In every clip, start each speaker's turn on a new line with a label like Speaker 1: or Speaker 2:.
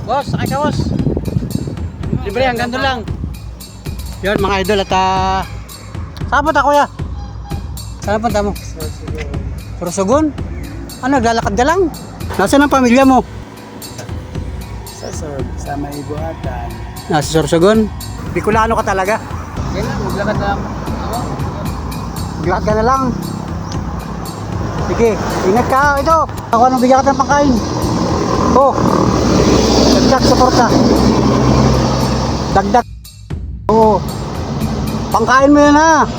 Speaker 1: Boss, sakay ka boss. Libre, hanggang doon lang. Yun mga idol at saan punta kuya? Saan punta mo? Sorsogon? Ano, naglalakad ka lang? Nasaan ang pamilya mo?
Speaker 2: Sa may buhatan.
Speaker 1: Nasa Sorsogon? Bicolano ka talaga?
Speaker 2: Kailan, maglakad na ako.
Speaker 1: Maglakad ka na lang. Sige, ingat ka. Ito, ako anong bigyan ka ng pangkain. Oh, dagdag suporta. Dagdag. Oh, pangkain mo yan ha.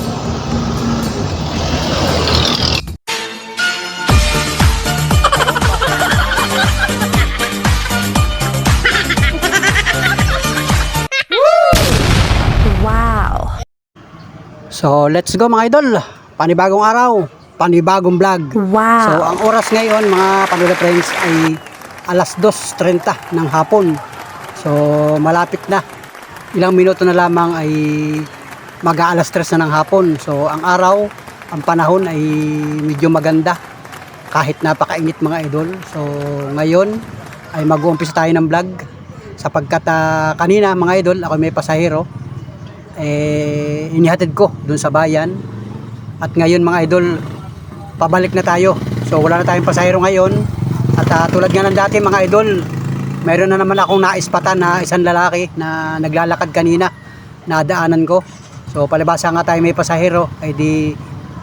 Speaker 3: Wow.
Speaker 1: So, let's go mga idol. Panibagong araw, panibagong vlog.
Speaker 3: Wow.
Speaker 1: So, ang oras ngayon mga Panola Friends ay alas 2:30 ng hapon. So, malapit na. Ilang minuto na lamang ay mag-aalas 3 na ng hapon. So, ang araw, ang panahon ay medyo maganda. Kahit napakainit mga idol. So, ngayon ay mag-uumpisa tayo ng vlog. Sapagkat kanina mga idol, ako may pasahero. Inihatid ko dun sa bayan. At ngayon mga idol, pabalik na tayo. So wala na tayong pasahero ngayon. At tulad nga ng dati mga idol, mayroon na naman akong naispatan na isang lalaki na naglalakad kanina, nadaanan ko. So palibasa nga tayo may pasahero, ay di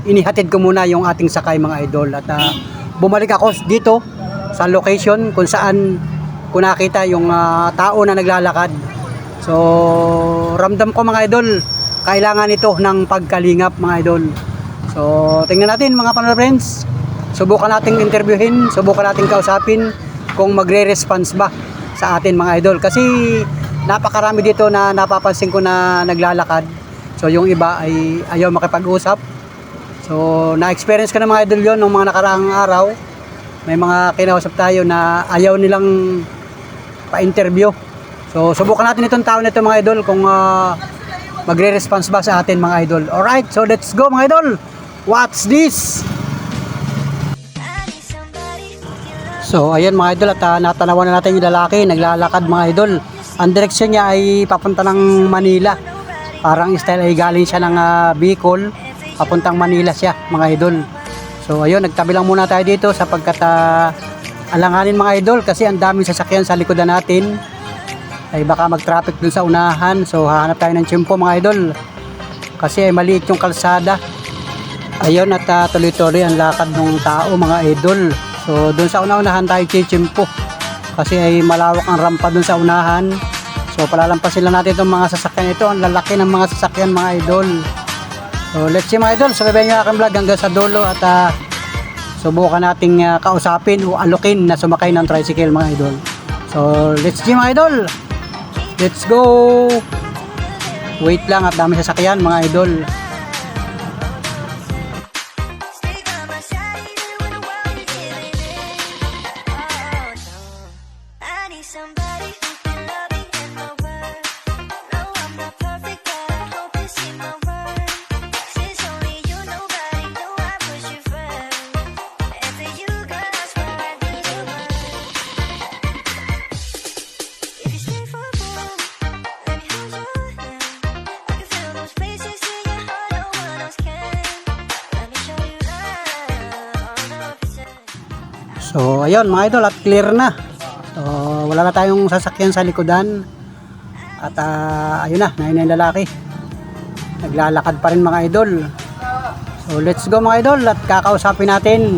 Speaker 1: inihatid ko muna yung ating sakay mga idol. At bumalik ako dito sa location kung saan ko nakita yung tao na naglalakad. So ramdam ko mga idol, kailangan ito ng pagkalingap mga idol. So tingnan natin mga Panola Friends. Subukan nating interviewin, subukan nating kausapin kung magre-response ba sa atin mga idol. Kasi napakarami dito na napapansin ko na naglalakad. So yung iba ay ayaw makipag-usap. So na-experience ko na mga idol yon ng mga nakaraang araw. May mga kinausap tayo na ayaw nilang pa-interview. So subukan natin itong tao na ito mga idol kung magre-response ba sa atin mga idol. Alright, so let's go mga idol. What's this? So ayan mga idol at natanawan na natin yung lalaki naglalakad mga idol. Ang direksyon niya ay papunta ng Manila. Parang style ay galing siya ng Bicol, papuntang Manila siya mga idol. So ayun, nagtabi lang muna tayo dito sapagkat alanganin mga idol kasi ang daming sasakyan sa likodan natin. Ay baka mag-traffic dun sa unahan. So hahanap tayo ng tiyempo mga idol kasi ay maliit yung kalsada. Ayun at tuloy-tuloy ang lakad ng tao mga idol. So dun sa unahan tayo tiyempo kasi ay malawak ang rampa dun sa unahan. So palalampasin lang natin itong mga sasakyan ito. Ang lalaki ng mga sasakyan mga idol. So let's see mga idol, sabayan nyo aking vlog hanggang sa dulo at subukan nating kausapin o alukin na sumakay ng tricycle mga idol. So let's see mga idol. Let's go. Wait lang at dami sasakyan mga idol. So ayun mga idol at clear na. So wala na tayong sasakyan sa likodan. At ayun na, nahin na yung lalaki. Naglalakad pa rin mga idol. So let's go mga idol at kakausapin natin.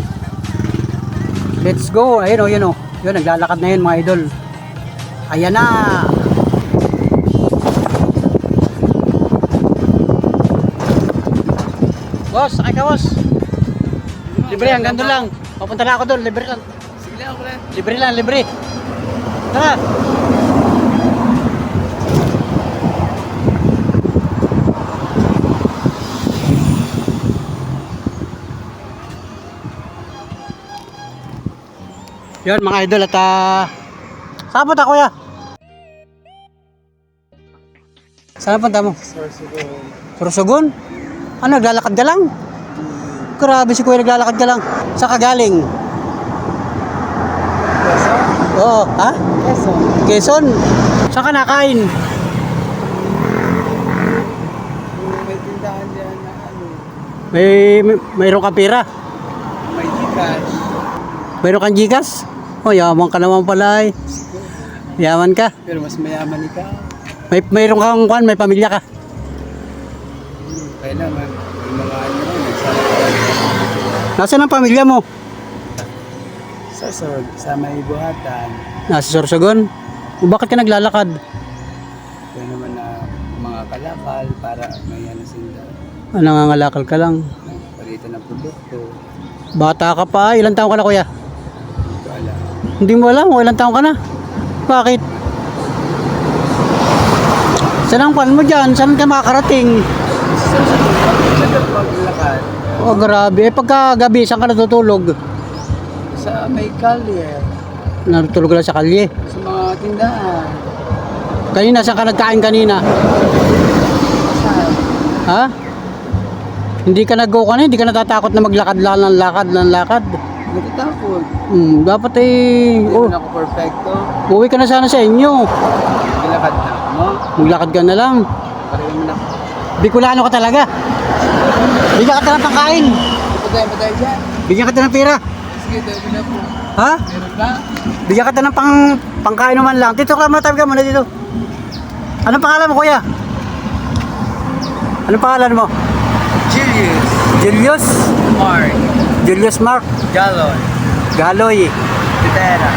Speaker 1: Let's go. Ayun o, yun o. Yun, naglalakad na yun mga idol. Ayan na. Boss, sakay ka boss. Libre, hanggang doon lang. Papunta na ako doon, libre lang.
Speaker 2: Sige lang, pre.
Speaker 1: Libre lang, libre. Tara. Yun mga idol at saan punta kuya? Saan punta mo? Sorsogon? Ano, naglalakad ka lang? Grabe si kuya, naglalakad ka lang. Saan ka galing?
Speaker 2: Quezon?
Speaker 1: Oo, ha?
Speaker 2: Quezon.
Speaker 1: Quezon. Saan ka nakain?
Speaker 2: May tindahan dyan na ano,
Speaker 1: Mayroon kang pera?
Speaker 2: may Gcash.
Speaker 1: Mayroon kang Gcash? Oh, yaman ka naman pala eh. Yaman ka.
Speaker 2: Pero mas mayaman ikaw.
Speaker 1: Mayroon kang kwan, may pamilya ka.
Speaker 2: Kaya naman, yung mga ano, nagsasama
Speaker 1: Nasaan ang pamilya mo?
Speaker 2: sa may buhatan.
Speaker 1: Nasa Sorsogon? O bakit ka naglalakad?
Speaker 2: Kaya naman na mga kalakal para may ano sila.
Speaker 1: Nangangalakal ka lang.
Speaker 2: Palitan ng produkto.
Speaker 1: Bata ka pa. Ilang taon ka na kuya?
Speaker 2: Hindi ko alam.
Speaker 1: Hindi mo alam kung ilang taon ka na. Bakit? Saan ang kwan mo dyan? Saan ka makakarating?
Speaker 2: Sa maglakad.
Speaker 1: Oh, grabe. Eh, pagka gabi, saan ka natutulog?
Speaker 2: Sa may kalye.
Speaker 1: Natutulog lang sa kalye.
Speaker 2: Sa mga tindahan.
Speaker 1: Kanina, saan ka nagkain kanina?
Speaker 2: Saan?
Speaker 1: Ha? Hindi ka nag-go ka na? Hindi ka natatakot na maglakad lang ng lakad?
Speaker 2: Natatakot.
Speaker 1: Dapat eh...
Speaker 2: Hindi
Speaker 1: Oh,
Speaker 2: naman ako perfecto.
Speaker 1: uwi ka na sana sa inyo.
Speaker 2: Nilakad na mo.
Speaker 1: Maglakad ka na lang.
Speaker 2: Pareho mo na.
Speaker 1: Bicolano ka talaga. Bigyan ka ng pangkain.
Speaker 2: Patay dyan.
Speaker 1: Bigyan ka ng pera.
Speaker 2: Sige, dahil na po.
Speaker 1: Ha?
Speaker 2: Meron na.
Speaker 1: Bigyan ka ng pangkain naman lang. Dito ka muna, tabi ka muna dito. Anong pangalan mo, kuya? Anong pangalan mo?
Speaker 2: Julius.
Speaker 1: Julius?
Speaker 2: Mark.
Speaker 1: Julius Mark
Speaker 2: Galon.
Speaker 1: Galoy.
Speaker 2: Titera.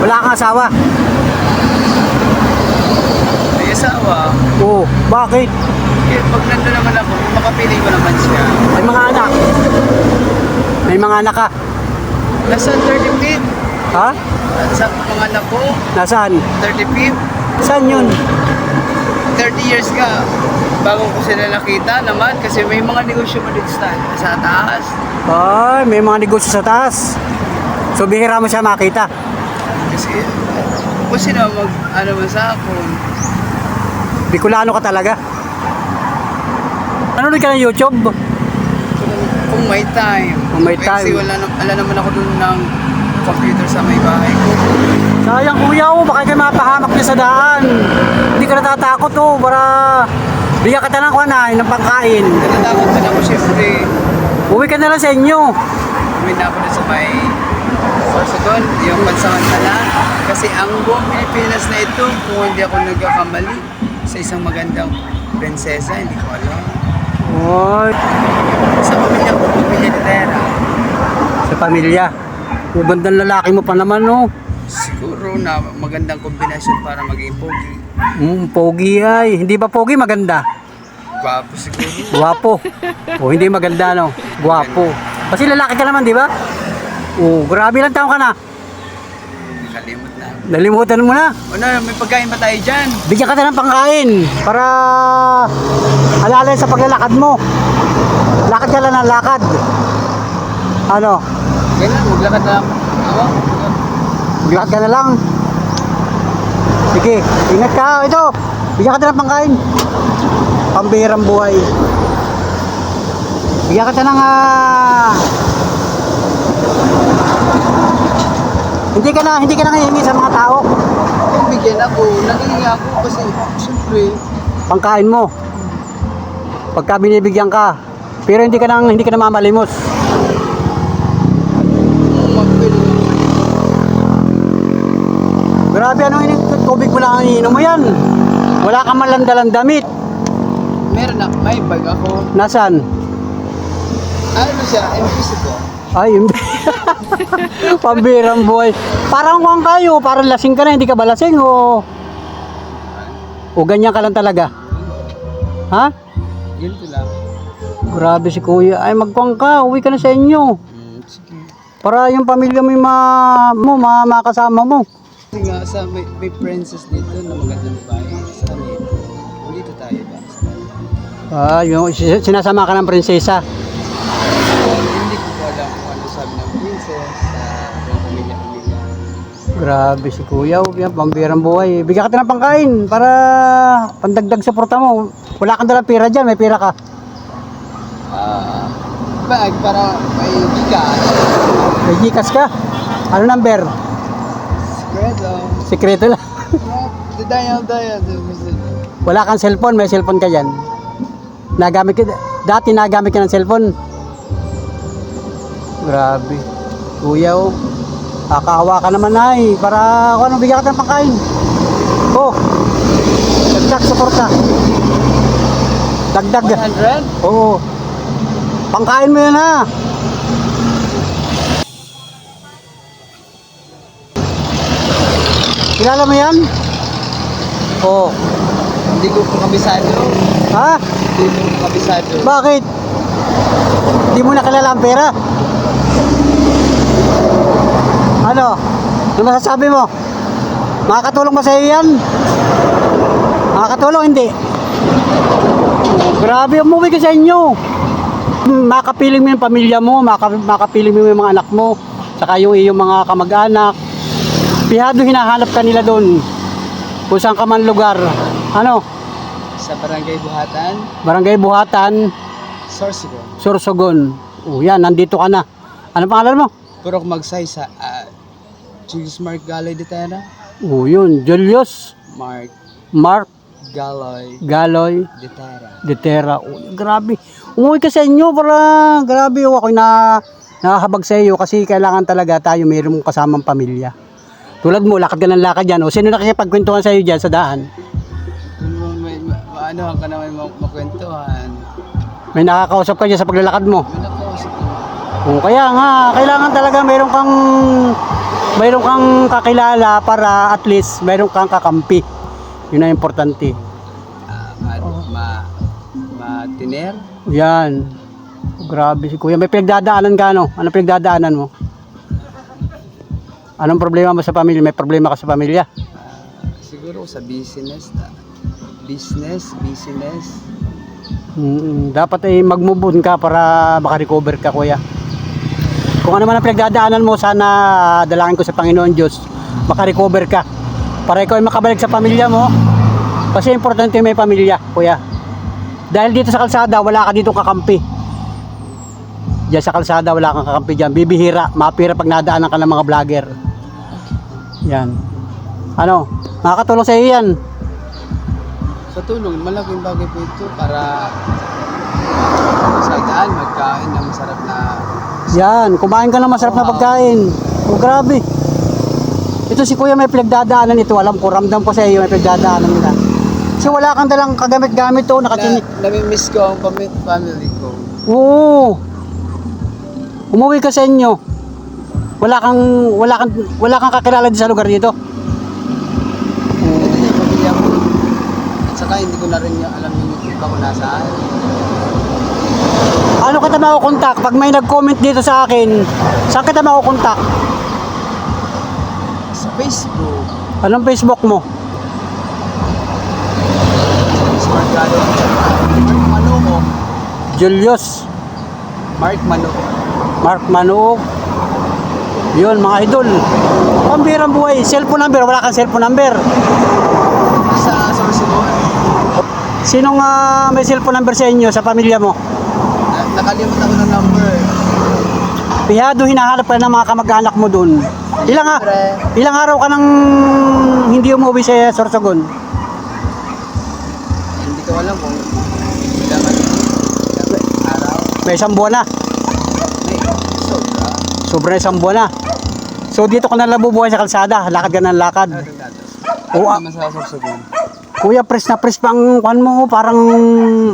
Speaker 1: Wala kang asawa?
Speaker 2: May asawa.
Speaker 1: Oo. Bakit?
Speaker 2: Eh, pag nandun naman ako, makapili ko naman siya.
Speaker 1: May mga anak. May mga anak ka.
Speaker 2: Nasa 35.
Speaker 1: Ha?
Speaker 2: Sa mga anak ko,
Speaker 1: Nasaan?
Speaker 2: 35.
Speaker 1: Saan yun?
Speaker 2: 30 years ka. Bago ko sila nakita naman kasi may mga negosyo pa dito sa taas.
Speaker 1: Ay, may mga negosyo sa taas. So, bihira mo siya makita.
Speaker 2: Kasi kung sino ano man sa akin.
Speaker 1: Bicolano ka talaga. Nanonood ka ng YouTube?
Speaker 2: Kung may time.
Speaker 1: Kung may
Speaker 2: Kasi
Speaker 1: time.
Speaker 2: wala naman ako dun ng computer sa may bahay ko.
Speaker 1: Sayang kuya, baka kayo mapahamak niya sa daan. Hindi ka natatakot para bigyan ka ng kuwanay ng pangkain.
Speaker 2: Natatakot din ako syempre.
Speaker 1: Uwi ka na lang sa inyo.
Speaker 2: Uwi na ako dun sa may Sorsogon, yung pansamantala. Kasi ang buong Pilipinas na ito, kung hindi ako nagkakamali, sa isang magandang prinsesa, hindi ko alam.
Speaker 1: Oy,
Speaker 2: Sa pamilya ko, pamilya ni Tera.
Speaker 1: sa pamilya. Magandang lalaki mo pa naman, no?
Speaker 2: Siguro na magandang kombinasyon para maging pogi.
Speaker 1: Pogi ay. Hindi ba pogi maganda?
Speaker 2: Gwapo siguro.
Speaker 1: Guwapo. O hindi maganda, no? Guwapo. Kasi lalaki ka naman, di ba? Oh, grabe lang taon ka na.
Speaker 2: Nakalimot na.
Speaker 1: Nalimutan mo na.
Speaker 2: O na, may pagkain pa tayo dyan.
Speaker 1: Bigyan ka ng pangkain para alalay sa paglalakad mo. Lakad ka lang ng lakad. Ano?
Speaker 2: Kailan, maglakad na ako.
Speaker 1: Maglakad ka na lang. Sige, ingat ka. Ito, bigyan ka ng pangkain. Pambihirang buhay. Bigyan ka ng hindi ka na hihingi sa mga tao.
Speaker 2: Kung bigyan ako, nakihingi ako kasi siyempre,
Speaker 1: Pangkain mo. Pagka binibigyan ka. Pero hindi ka na mamalimos.
Speaker 2: magpili.
Speaker 1: Grabe, tubig mo lang ang iniinom mo yan. Wala kang malandalang damit.
Speaker 2: Meron na, may bag ako.
Speaker 1: Nasaan?
Speaker 2: Ano siya, MPC ko.
Speaker 1: Ay, hindi. Pambirang buhay. Parang kung kayo, parang lasing ka na, hindi ka ba lasing o ganyan ka lang talaga? Ha?
Speaker 2: Ganito lang.
Speaker 1: Grabe si kuya. Ay, magkuang ka, uwi ka na sa inyo.
Speaker 2: Sige.
Speaker 1: Para yung pamilya mo, makasama mo.
Speaker 2: Kasi nga, may princess dito na magandang babae. Sa dito. Dito tayo ba?
Speaker 1: Yung sinasama ka ng prinsesa.
Speaker 2: Hindi ko po alam kung ano sabi ng princess sa pamilya-pamilya.
Speaker 1: Grabe si kuya, yan, pambirang buhay. Bigyan ka ng pangkain para pandagdag sa porta mo. Wala kang dalang pera dyan, may pera ka.
Speaker 2: Bag para may gigas.
Speaker 1: May Gcash ka. Ano number?
Speaker 2: Spread
Speaker 1: Sikreto lang.
Speaker 2: Dial.
Speaker 1: Wala kang cellphone, may cellphone ka dyan. Dati nagamit ka ng cellphone. Grabe. Kuya, oh. Kakaawa ka naman ay. Para kung ano, bigyan ka ng pangkain. Oh. Dagdag, suporta. Dagdag.
Speaker 2: 100?
Speaker 1: Oo. Pangkain mo yun ha. Kilala mo yan? Oo.
Speaker 2: Hindi ko po kabisado.
Speaker 1: Ha?
Speaker 2: Hindi ko po kabisado.
Speaker 1: Bakit? Hindi mo nakilala ang pera? Ano? Ano masasabi mo? Makakatulong ba sa iyo yan? Makakatulong? Hindi. Grabe, umuwi ka sa inyo. Makapiling mo yung pamilya mo, makapiling mo yung mga anak mo, saka yung iyong mga kamag-anak. Pihado hinahanap ka nila doon. Kung saan ka man lugar. Ano?
Speaker 2: Sa Barangay Buhatan,
Speaker 1: Barangay Buhatan,
Speaker 2: Sorsogon.
Speaker 1: Sorsogon. O yan, nandito ka na. Ano pangalan mo?
Speaker 2: Purok Magsay sa Julius Mark Galoy de Terra.
Speaker 1: O yun, Julius Mark
Speaker 2: Galoy
Speaker 1: Galoy
Speaker 2: de Terra.
Speaker 1: de Terra. O, grabe. Umuwi ka sa inyo para grabe. O, ako nahahabag sa iyo kasi kailangan talaga tayo mayroong kasamang pamilya. Tulad mo, lakad ka ng lakad dyan. O sino nakikipagkwentuhan sa iyo dyan sa daan?
Speaker 2: Ano ka naman makwentuhan?
Speaker 1: May nakakausap ka dyan sa paglalakad mo.
Speaker 2: May nakausap ko.
Speaker 1: O kaya nga, kailangan talaga mayroon kang kakilala para at least mayroon kang kakampi. Yun ang importante.
Speaker 2: Matiner?
Speaker 1: Yan. Grabe si Kuya. May pinagdadaanan ka, no? Anong pinagdadaanan mo? Anong problema mo sa pamilya? May problema ka sa pamilya?
Speaker 2: Siguro sa business.
Speaker 1: Dapat ay mag-move on ka para makarecover ka, Kuya. Kung ano man ang pinagdadaanan mo, sana dalangin ko sa Panginoon Diyos, makarecover ka. Para ikaw ay makabalik sa pamilya mo. Kasi importante may pamilya, Kuya. Dahil dito sa kalsada, wala ka dito kakampi. Diyan sa kalsada, wala kang kakampi dyan. Bibihira, mapira pag nadaanan ka ng mga vlogger. Yan. Ano? Makakatulong sa iyo yan.
Speaker 2: Sa tulong, malaking bagay po ito para sa daan magkain na masarap na.
Speaker 1: Yan, kumain ka ng masarap na pagkain. Oh, grabe. Ito si Kuya may pinagdadaanan ito. Alam ko, ramdam ko sa iyo may pinagdadaanan nila. Kasi wala kang dalang kagamit-gamit to, nakachinik.
Speaker 2: Nami-miss ko ang family ko.
Speaker 1: Oo. Umuwi ka sa inyo. Wala kang kakilala din sa lugar dito.
Speaker 2: Ito yung pamilya ko. At saka hindi ko na rin alam yung iba ko nasaan.
Speaker 1: Ano kita makukontak? Pag may nag-comment dito sa akin, saan kita makukontak?
Speaker 2: Sa Facebook.
Speaker 1: Anong Facebook mo?
Speaker 2: Smart Galo. Mark Manuo.
Speaker 1: Julius
Speaker 2: Mark Manuo.
Speaker 1: Mark Manuog. Yun mga idol. Pambirang buhay. Cellphone number. Wala kang cellphone number.
Speaker 2: Sa Sorsogon.
Speaker 1: Sinong may cellphone number sa inyo, sa pamilya mo?
Speaker 2: Nakalimut ako ng number.
Speaker 1: Pihado hinahanap ka ng mga kamag-anak mo doon. Ilang araw ka nang hindi umuwi sa Sorsogon?
Speaker 2: Hindi ko alam kung ilang araw.
Speaker 1: May isang buwan na.
Speaker 2: May sobra.
Speaker 1: Sobra isang buwan na. So dito ka na nabubuhay sa kalsada. Lakad ka ng lakad. Oo,
Speaker 2: Ano naman sa Sorsogon?
Speaker 1: Kuya, press na press pa ang kwan mo. Parang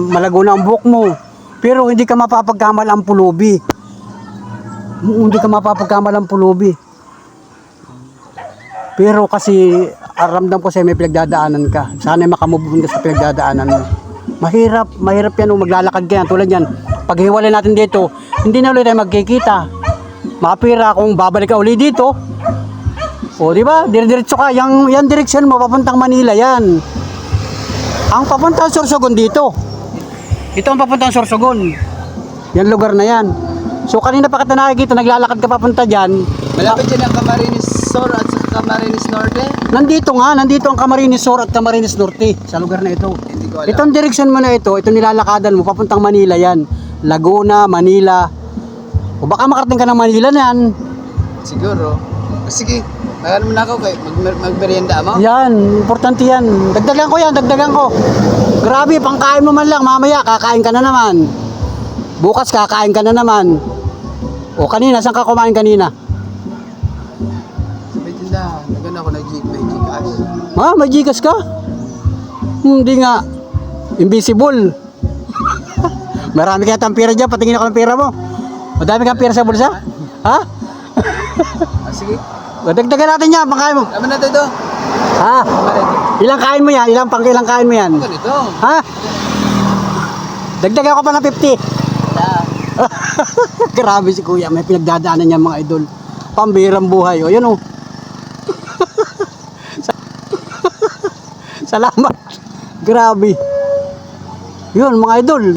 Speaker 1: malago na ang buhok mo. Pero hindi ka mapapagkamal ang pulubi. Hindi ka mapapagkamal ang pulubi. Pero kasi ramdam ko sa'yo may pinagdadaanan ka. Sana makamove ka sa pinagdadaanan mo. Mahirap yan o maglalakad ka yan. Tulad yan, pag hiwalay natin dito, hindi na ulit tayo magkikita. Mapira kung babalik ka ulit dito. O di ba? Diretso ka. Yang direksyon mo papuntang Manila yan. Ang papuntang Sorsogon dito. Ito ang papuntang Sorsogon. Yan lugar na yan. So kanina pa kita nakikita, naglalakad ka papunta dyan.
Speaker 2: Malapit dyan ang Camarines Sur at sa Camarines Norte.
Speaker 1: Nandito ang Camarines Sur at Camarines Norte sa lugar na ito.
Speaker 2: Hindi ko alam.
Speaker 1: Itong direksyon mo na ito, itong nilalakadan mo, papuntang Manila yan. Laguna, Manila. O baka makarating ka ng Manila na yan.
Speaker 2: Siguro. Sige, Kaya naman ako kay magmerienda mo.
Speaker 1: Yan, importante yan. Dagdagan ko yan, dagdagan ko. Grabe, pangkain mo man lang. Mamaya, kakain ka na naman. Bukas, kakain ka na naman. O kanina, saan ka kumain kanina?
Speaker 2: Sa may tindahan. Nagana ako may Gcash.
Speaker 1: Ha? May Gcash ka? Hindi nga. Invisible. Marami kaya tayong pera dyan. Patingin ako ng pera mo. Madami kang pera sa bulsa? Ha?
Speaker 2: Sige.
Speaker 1: O, dagdagan natin yan, pangkain mo.
Speaker 2: Tama na ito.
Speaker 1: Ha? Ilang kain mo yan? Ilang kain mo yan?
Speaker 2: Ganito.
Speaker 1: Ha? Dagdagan ko pa ng 50. Grabe si kuya, may pinagdadaanan niya mga idol. Pambihirang buhay. O, yun o. Salamat. Grabe. Yun mga idol.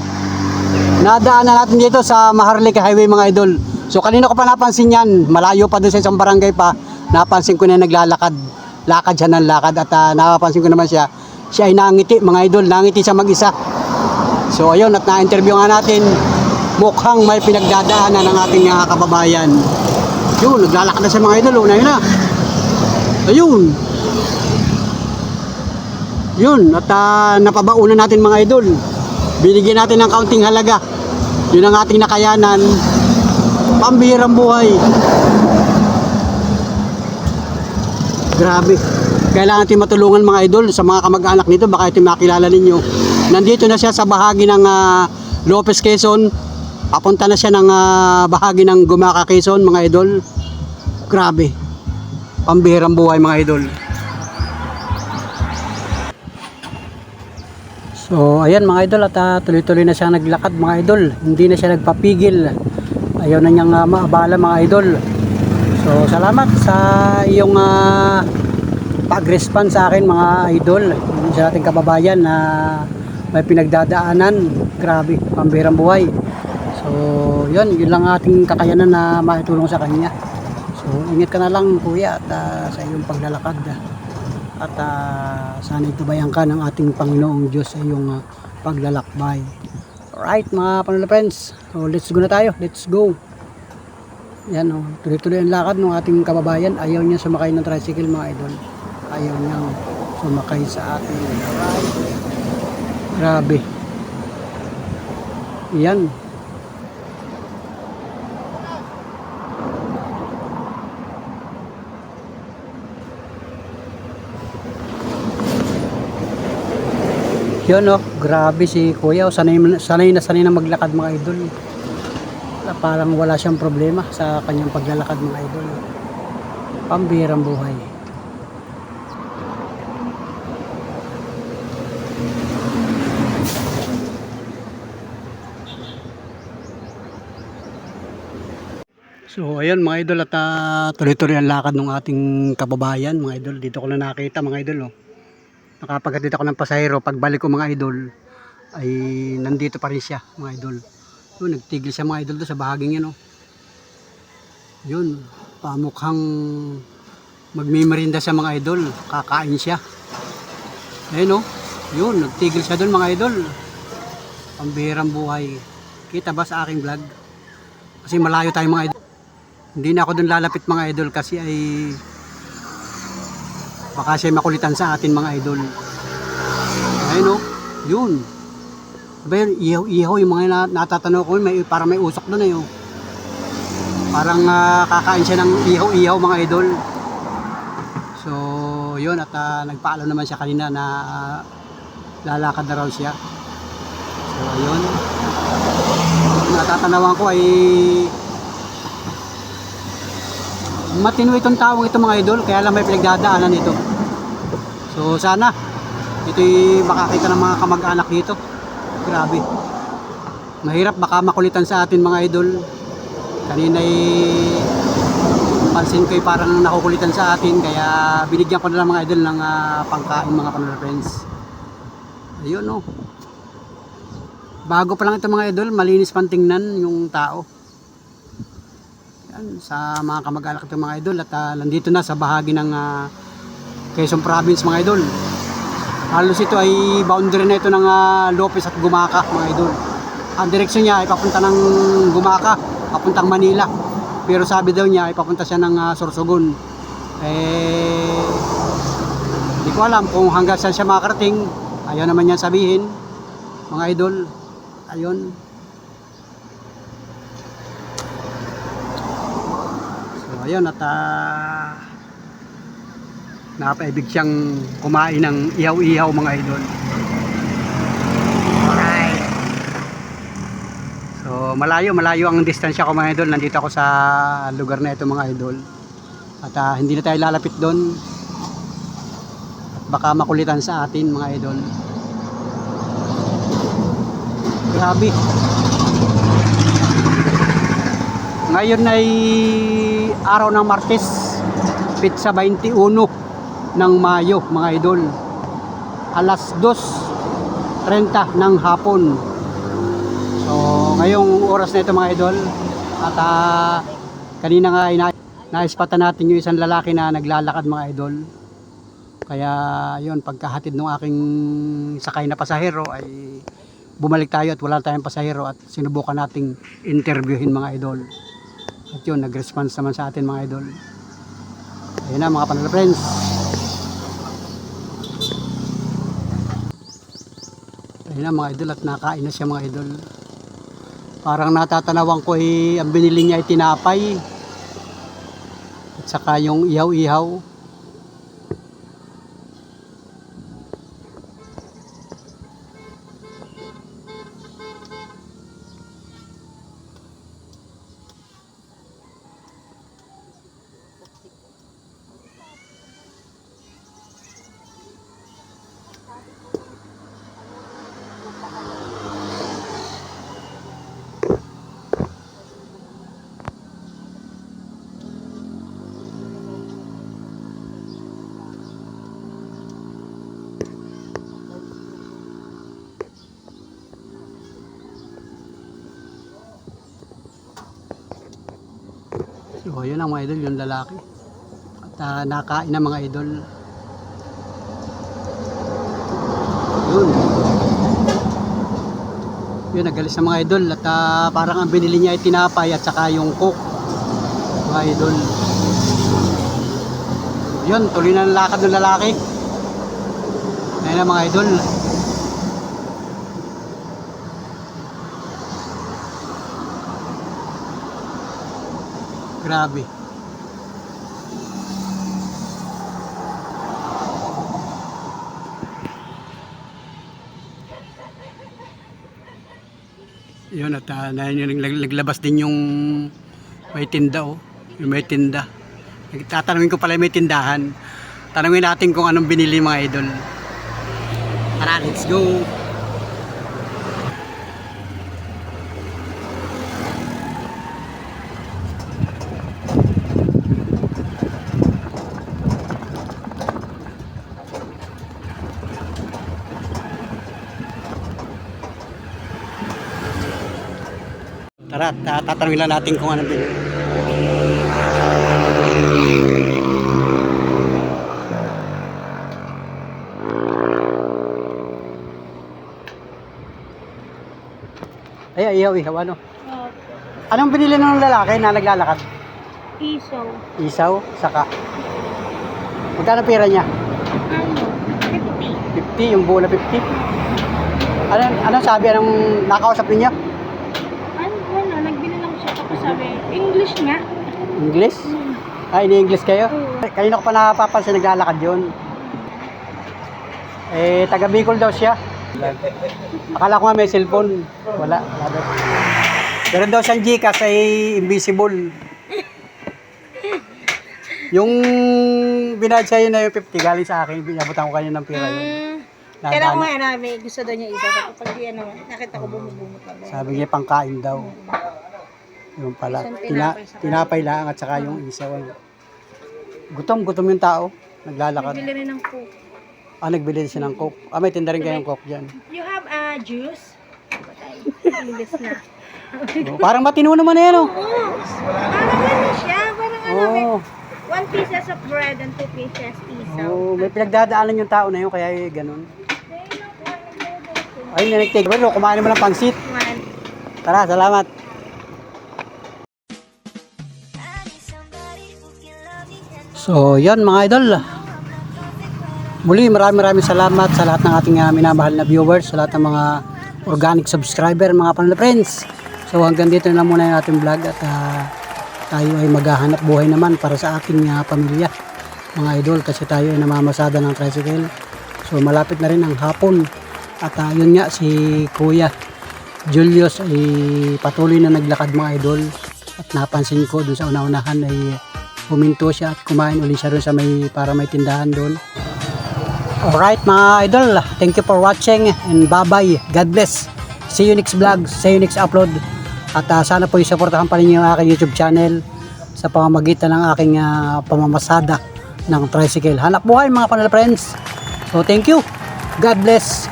Speaker 1: Nadaanan natin dito sa Maharlika Highway mga idol. So kanina ko pa napansin yan. Malayo pa doon sa isang barangay pa. Napansin ko na naglalakad. Lakad siya ng lakad. At napapansin ko naman siya. Siya ay nangiti mga idol. Nangiti siya mag-isa. So ayun, at na-interview nga natin. Mukhang may pinagdadaanan ng ating kababayan. Yun, naglalakad na siya mga idol. Una yun na. Ayun. Yun, at napabaunan natin mga idol. Binigyan natin ng kaunting halaga. Yun ang ating nakayanan. Pambihirang buhay. Grabe. Kailangan natin matulungan mga idol sa mga kamag-anak nito. Baka ito makilala ninyo. Nandito na siya sa bahagi ng Lopez, Quezon. Papunta na siya ng bahagi ng Gumaca, Quezon mga idol. Grabe. Pambihirang buhay mga idol. So ayan mga idol, at tuloy-tuloy na siya naglakad mga idol. Hindi na siya nagpapigil. Ayaw na niyang maabala mga idol. So salamat sa iyong pag-respond sa akin mga idol. Yung sa ating kababayan na may pinagdadaanan. Grabe, pambihirang buhay. So yun lang ating kakayanan na maitulong sa kanya. So ingat ka na lang kuya at sa iyong paglalakad. At sana itubayan ka ng ating Panginoong Diyos sa iyong paglalakbay. Alright mga Panola friends, so let's go na tayo, let's go. Yan o, tuloy-tuloy ang lakad ng ating kababayan. Ayaw niya sumakay ng tricycle mga idol. Ayaw niyang sumakay sa atin. Alright. Grabe. Yan. Yun oh, grabe si kuya. Sanay na maglakad mga idol. Parang wala siyang problema sa kanyang paglalakad mga idol. Pambihirang buhay. So ayun mga idol, at tuloy-tuloy ang lakad ng ating kababayan mga idol. Dito ko na nakita mga idol oh. Nakapaghatid ako ng pasahero. Pagbalik ko mga idol ay nandito pa rin siya mga idol. Yun, nagtigil siya mga idol doon sa bahaging yun oh. Yun, pamukhang magmimerinda siya mga idol. Kakain siya. Ayun oh. Yun, nagtigil siya doon mga idol. Pambihirang buhay. Kita ba sa aking vlog? Kasi malayo tayo mga idol. Hindi na ako doon lalapit mga idol kasi ay baka siya makulitan sa atin mga idol. Ayun oh, yun. Diba yun, ihaw yung mga natatanaw ko, parang may usok doon eh oh. Parang kakain siya ng ihaw mga idol. So yun, at nagpaalam naman siya kanina na lalakad na raw siya. So ayun, natatanawan ko ay matino itong taong ito mga idol, kaya lang may pinagdadaanan ito. So sana ito'y makakita ng mga kamag-anak dito. Grabe, mahirap, baka makulitan sa atin mga idol. Kanina'y pansin ko'y parang nakukulitan sa atin, kaya binigyan ko na lang mga idol ng pangkain mga Panola friends. Ayun oh, bago pa lang ito mga idol, malinis pang tingnan yung tao. Yan, sa mga kamag-anak ito mga idol, at nandito na sa bahagi ng Quezon Province mga idol. Halos ito ay boundary na ito ng Lopez at Gumaca mga idol. Ang direksyon niya ay papunta ng Gumaca, papuntang Manila. Pero sabi daw niya ay papunta siya ng Sorsogon. Hindi ko alam kung hanggang saan siya makakarating. Ayaw naman niya sabihin, mga idol. Ayun. So ayun, at napaibig siyang kumain ng ihaw-ihaw, mga idol. Alright. So malayo ang distansya ko, mga idol. Nandito ako sa lugar na ito, mga idol. At hindi na tayo lalapit doon. At baka makulitan sa atin, mga idol. Grabe. Ngayon ay araw ng Martes, pitsa 21 ng Mayo, mga idol. Alas 2:30 ng hapon. So, ngayong oras na ito, mga idol. At kanina nga naispatan natin yung isang lalaki na naglalakad, mga idol. Kaya yun, pagkahatid ng aking sakay na pasahero ay bumalik tayo at wala tayong pasahero at sinubukan nating interviewin, mga idol. At yun, nag-response naman sa atin, mga idol. Ayun na, mga panalo friends. Ayun na, mga idol, at nakain na siya, mga idol. Parang natatanawan ko ang binili niya ay tinapay at saka yung ihaw-ihaw. So yun ang, mga idol, yung lalaki. At nakain na, mga idol. Yun, nagalis na, mga idol. At parang ang binili niya ay tinapay at saka yung coke, mga idol. Yun, tuloy na ang lakad ng lalaki. Ayun na, mga idol. Grabe. Yun, at naglabas din yung may tinda, oh. Yung may tinda. Tatanungin ko pala yung may tindahan. Tanungin natin kung anong binili, mga idol. Tara, let's go. Tara, tatanungin lang natin kung anong binili. Ay, ihaw, ano? Anong binili ng lalaki na naglalakad?
Speaker 3: Isaw.
Speaker 1: Isaw, saka. Magkano pera niya?
Speaker 3: Ano? 50.
Speaker 1: 50, yung buo na 50. Anong sabi? Anong nakausap niya?
Speaker 3: Ano? Wala. Nagbili lang siya. Tapos sabi, English nga.
Speaker 1: English? Ah, ini-English kayo?
Speaker 3: Oo.
Speaker 1: Kanina ko pa napapansin, naglalakad yun. Taga Bicol daw siya. Akala ko nga may cellphone. Wala daw. Meron daw siyang Gcash ay invisible. Yung binayad sa'yo na yung 50 galing sa akin, binabutan ko kanina ng pera yun.
Speaker 3: Kaya ko nga may gusto daw niya isa. Kapag di nakita ko bumubumot lang.
Speaker 1: Sabi niya pangkain daw. Yung pala, tinapay lang at saka yung isaw. Gutom yung tao. Naglalakad.
Speaker 3: Nagbili rin ng coke.
Speaker 1: Nagbili siya ng coke. May tinda rin kayong coke dyan.
Speaker 3: You have juice? English na.
Speaker 1: Parang matino naman na yan, oh.
Speaker 3: Parang ano siya? Parang may
Speaker 1: Oh.
Speaker 3: 1 pieces of bread and 2 pieces isaw.
Speaker 1: Oh, may pinagdadaanan yung tao na yun, kaya ganun. Ay, nanagtig. Well, kumain naman ng pansit. Tara, salamat. So yan mga idol, muli maraming salamat sa lahat ng ating minamahal na viewers, sa lahat ng mga organic subscriber, mga Panola Friends. So hanggang dito na muna yung ating vlog at tayo ay maghahanap buhay naman para sa aking pamilya mga idol, kasi tayo ay namamasada ng tricycle. So malapit na rin ang hapon at yun nga, si Kuya Julius ay patuloy na naglakad mga idol, at napansin ko dun sa una-unahan ay huminto siya at kumain uli siya dun sa para may tindahan doon. Alright mga idol, thank you for watching and bye bye, God bless, see you next vlog, see you next upload, at sana po isuportahan pa rin yung aking YouTube channel sa pamamagitan ng aking pamamasada ng tricycle. Hanap buhay mga Panola Friends. So thank you, God bless,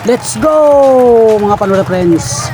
Speaker 1: let's go mga Panola Friends.